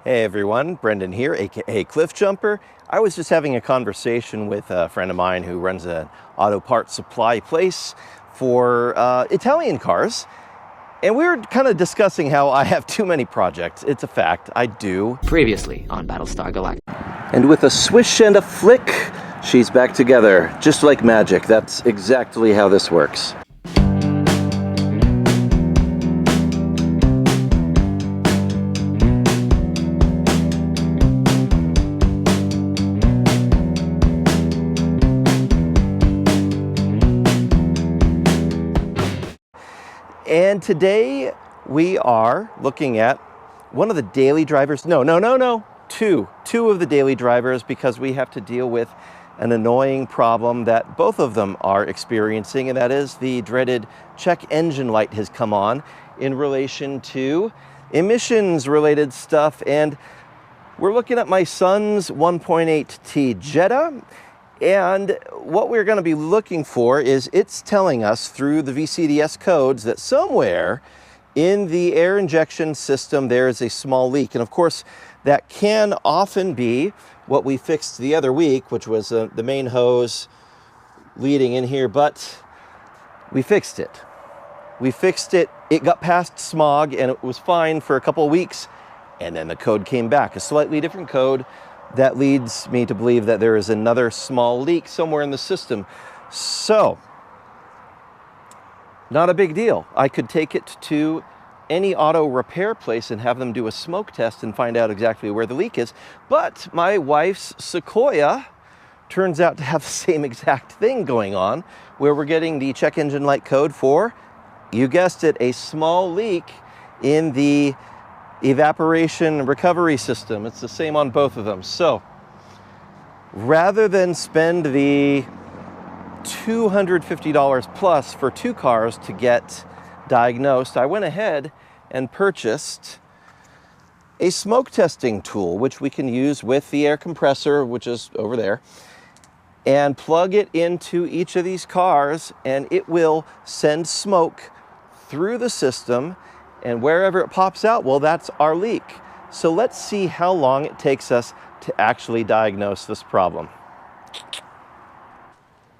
Hey everyone, Brendan here, aka Cliff Jumper. I was just having a conversation with a friend of mine who runs an auto parts supply place for Italian cars. And we were kind of discussing how I have too many projects. It's a fact, I do. Previously on Battlestar Galactica. And with a swish and a flick, she's back together, just like magic. That's exactly how this works. And today we are looking at one of the daily drivers. Two of the daily drivers, because we have to deal with an annoying problem that both of them are experiencing, and that is the dreaded check engine light has come on in relation to emissions related stuff. And we're looking at my son's 1.8T Jetta. And what we're going to be looking for is it's telling us through the VCDS codes that somewhere in the air injection system there is a small leak. And of course, that can often be what we fixed the other week, which was the main hose leading in here, but we fixed it. We fixed it. It got past smog and it was fine for a couple of weeks. And then the code came back, a slightly different code. That leads me to believe that there is another small leak somewhere in the system. So, not a big deal. I could take it to any auto repair place and have them do a smoke test and find out exactly where the leak is. But my wife's Sequoia turns out to have the same exact thing going on, where we're getting the check engine light code for, you guessed it, a small leak in the evaporation recovery system. It's the same on both of them. So rather than spend the $250 plus for two cars to get diagnosed, I went ahead and purchased a smoke testing tool, which we can use with the air compressor, which is over there, and plug it into each of these cars, and it will send smoke through the system. And wherever it pops out, well, that's our leak. So let's see how long it takes us to actually diagnose this problem.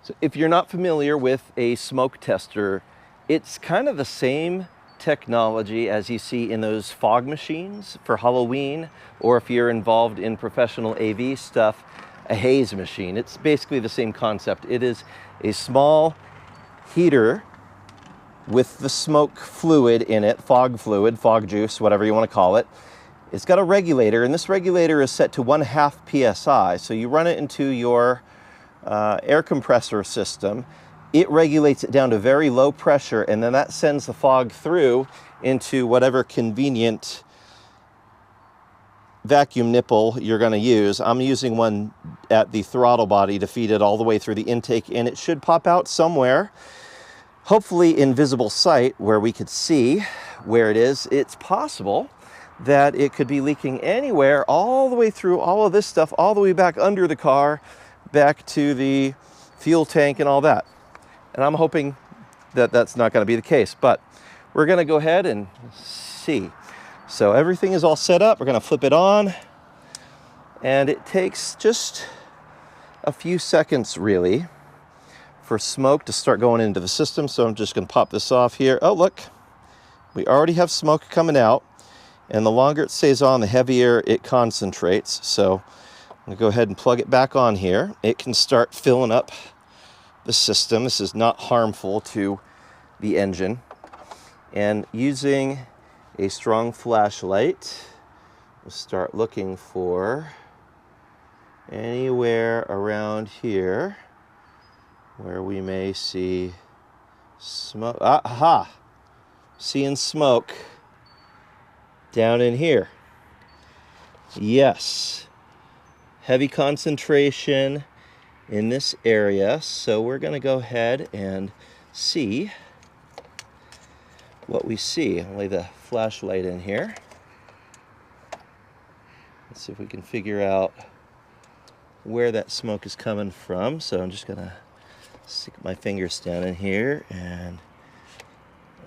So if you're not familiar with a smoke tester, it's kind of the same technology as you see in those fog machines for Halloween, or if you're involved in professional AV stuff, a haze machine. It's basically the same concept. It is a small heater with the smoke fluid in it, fog fluid, fog juice, whatever you want to call it. It's got a regulator, and this regulator is set to 1/2 PSI. So you run it into your air compressor system. It regulates it down to very low pressure, and then that sends the fog through into whatever convenient vacuum nipple you're going to use. I'm using one at the throttle body to feed it all the way through the intake, and it should pop out somewhere, hopefully in visible sight where we could see where it is. It's possible that it could be leaking anywhere, all the way through all of this stuff, all the way back under the car, back to the fuel tank and all that. And I'm hoping that that's not going to be the case, but we're going to go ahead and see. So everything is all set up. We're going to flip it on, and it takes just a few seconds really for smoke to start going into the system. So I'm just going to pop this off here. Oh, look, we already have smoke coming out, and the longer it stays on, the heavier it concentrates. So I'm going to go ahead and plug it back on here. It can start filling up the system. This is not harmful to the engine. And using a strong flashlight, we'll start looking for anywhere around here where we may see smoke. Aha! Seeing smoke down in here. Yes. Heavy concentration in this area. So we're going to go ahead and see what we see. I'll lay the flashlight in here. Let's see if we can figure out where that smoke is coming from. So I'm just going to stick my fingers down in here and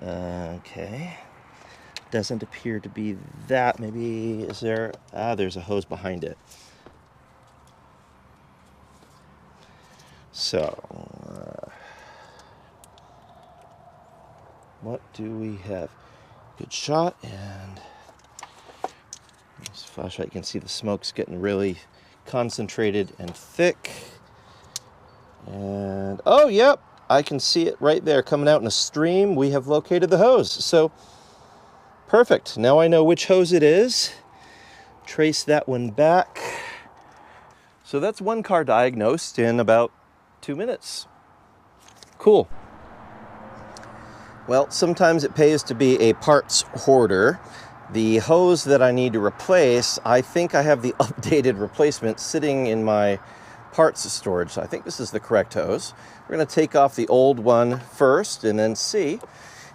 okay. Doesn't appear to be that. Maybe, is there? There's a hose behind it. So, what do we have? Good shot, and this flashlight, you can see the smoke's getting really concentrated and thick. And, oh, yep, I can see it right there coming out in a stream. We have located the hose. So, perfect. Now I know which hose it is. Trace that one back. So that's one car diagnosed in about 2 minutes. Cool. Well, sometimes it pays to be a parts hoarder. The hose that I need to replace, I think I have the updated replacement sitting in my parts storage. So I think this is the correct hose. We're going to take off the old one first and then see.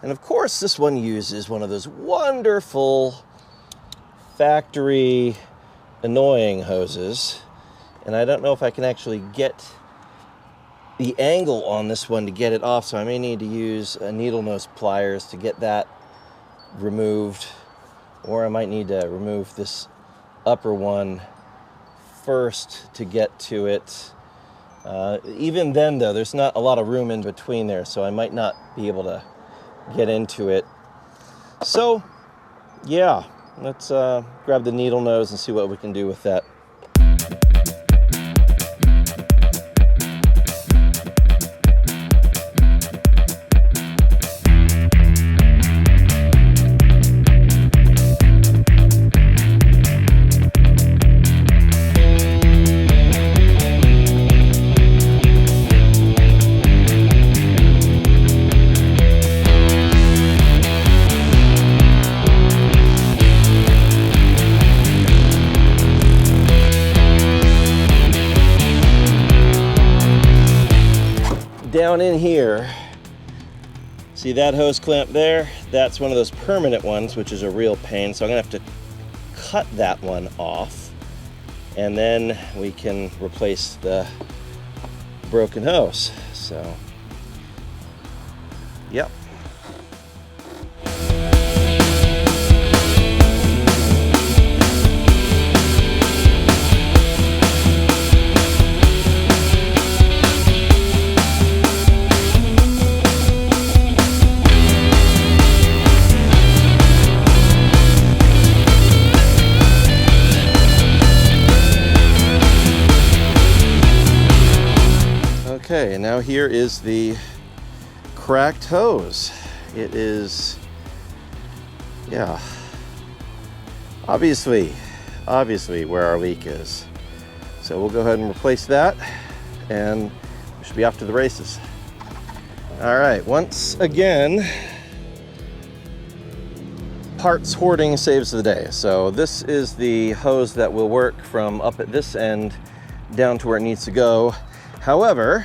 And of course, this one uses one of those wonderful factory annoying hoses. And I don't know if I can actually get the angle on this one to get it off, so I may need to use needle nose pliers to get that removed, or I might need to remove this upper one first to get to it. Even then though, there's not a lot of room in between there, so I might not be able to get into it. So yeah, let's grab the needle nose and see what we can do with that. Down in here, see that hose clamp there? That's one of those permanent ones, which is a real pain. So I'm gonna have to cut that one off, and then we can replace the broken hose. So, yep. Okay, now here is the cracked hose. It is, yeah, obviously where our leak is. So we'll go ahead and replace that, and we should be off to the races. All right, once again, parts hoarding saves the day. So this is the hose that will work from up at this end down to where it needs to go. However,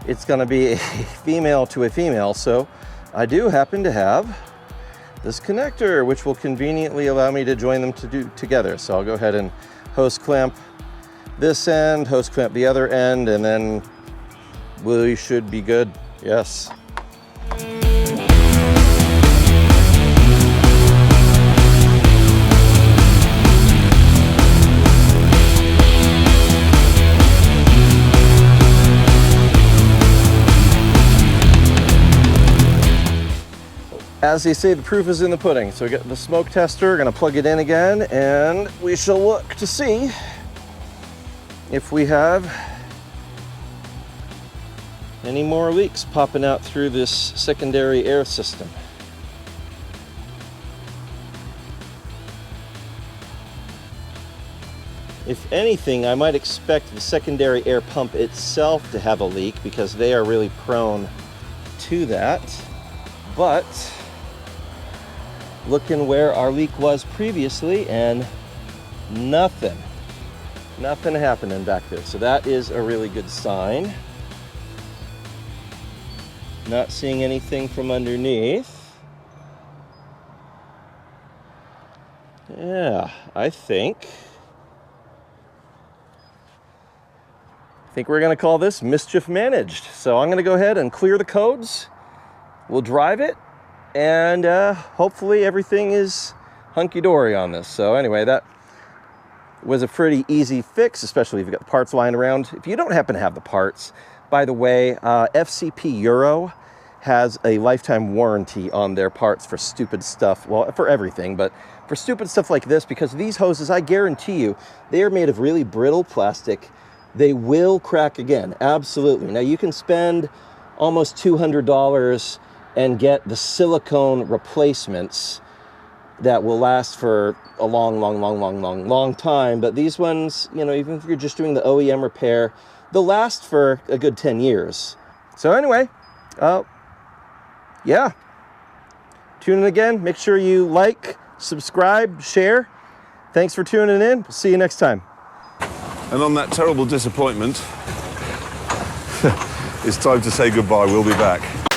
it's going to be a female to a female, so I do happen to have this connector, which will conveniently allow me to join them together. So I'll go ahead and hose clamp this end, hose clamp the other end, and then we should be good. Yes. As they say, the proof is in the pudding. So we got the smoke tester, gonna plug it in again, and we shall look to see if we have any more leaks popping out through this secondary air system. If anything, I might expect the secondary air pump itself to have a leak because they are really prone to that. But looking where our leak was previously, and nothing happening back there. So that is a really good sign. Not seeing anything from underneath. Yeah, I think we're gonna call this mischief managed. So I'm gonna go ahead and clear the codes. We'll drive it, And hopefully everything is hunky-dory on this. So anyway, that was a pretty easy fix, especially if you've got the parts lying around. If you don't happen to have the parts, by the way, FCP Euro has a lifetime warranty on their parts for stupid stuff. Well, for everything, but for stupid stuff like this, because these hoses, I guarantee you, they are made of really brittle plastic. They will crack again, absolutely. Now you can spend almost $200 and get the silicone replacements that will last for a long time. But these ones, you know, even if you're just doing the OEM repair, they'll last for a good 10 years. So anyway, yeah, tune in again. Make sure you like, subscribe, share. Thanks for tuning in. We'll see you next time. And on that terrible disappointment, it's time to say goodbye. We'll be back.